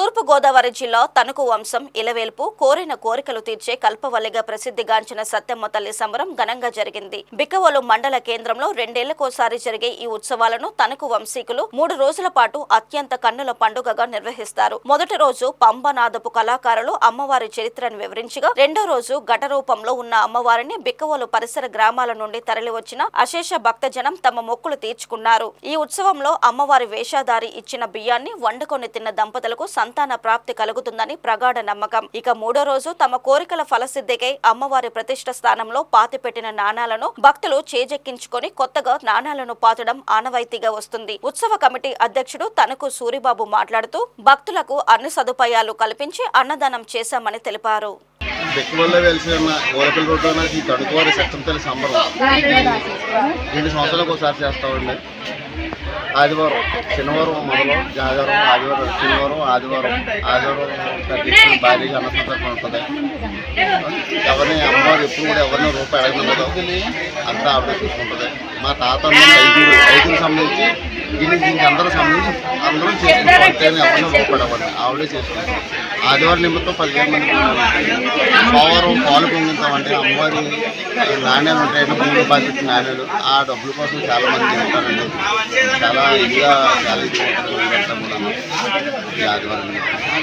తూర్పు గోదావరి జిల్లా తణుకు వంశం ఇలవేల్పు కోరిన కోరికలు తీర్చే కల్పవల్లిగా ప్రసిద్ధిగాంచిన సత్యమ్మ తల్లి సంబరం ఘనంగా జరిగింది. బిక్కవోలు మండల కేంద్రంలో రెండేళ్లకోసారి జరిగే ఈ ఉత్సవాలను తణుకు వంశీకులు 3 రోజుల పాటు అత్యంత కన్నుల పండుగగా నిర్వహిస్తారు. మొదటి రోజు పంబనాదపు కళాకారులు అమ్మవారి చరిత్రను వివరించగా, రెండో రోజు ఘట రూపంలో ఉన్న అమ్మవారిని బిక్కవోలు పరిసర గ్రామాల నుండి తరలివచ్చిన అశేష భక్తజనం తమ మొక్కులు తీర్చుకున్నారు. ఈ ఉత్సవంలో అమ్మవారి వేషధారి ఇచ్చిన బియ్యాన్ని వండుకొని తిన్న దంపతులకు సంతాన ప్రాప్తి కలుగుతుందని ప్రగాఢ నమ్మకం. ఇక మూడో రోజు తమ కోరికల ఫలసిద్ధికై అమ్మవారి ప్రతిష్ఠ స్థానంలో పాతిపెట్టిన నాణాలను భక్తులు చేజెక్కించుకొని కొత్తగా నాణాలను పాతడం ఆనవాయితీగా వస్తుంది. ఉత్సవ కమిటీ అధ్యక్షుడు తణుకు సూరిబాబు మాట్లాడుతూ భక్తులకు అన్ని సదుపాయాలు కల్పించి అన్నదానం చేశామని తెలిపారు. బిక్కవోలులో వెలిసిన గోరపల్లి రోడ్డున ఈ తణుకువారి సత్యమ్మ తల్లి సంబరం 2 సంవత్సరాలకు ఒకసారి చేస్తామండి. ఆదివారం శనివారం మొదలు ఆదివారం శనివారం ఆదివారం భారీగా అన్నసంతర్పణ ఉంటుంది. ఎవరిని అమ్మవారు ఎప్పుడు కూడా ఎవరిని రూపాయి అడగదు, అంతా ఆవిడ చూసుకుంటుంది. మా తాత ఐదుగురు సంబంధించి దీనికి అందరూ సంబంధించి అందరం చేసుకుంటాం. అంతేనే ఎవరిని రూపాయి అవ్వండి, ఆవిడే చేసుకుంటాం. ఆదివారం నిమిత్తం 15 మంది సోమవారం పాలు పొంగుతామంటే అమ్మవారి నాణ్యాలు ఉంటాయంటే 3 బాధ్యత నాణ్యాలు. ఆ డబ్బుల కోసం చాలా మంది ఉంటారండి. చాలా ఇదిగా చాలా ఇది ఉంటుంది. ఆదివారం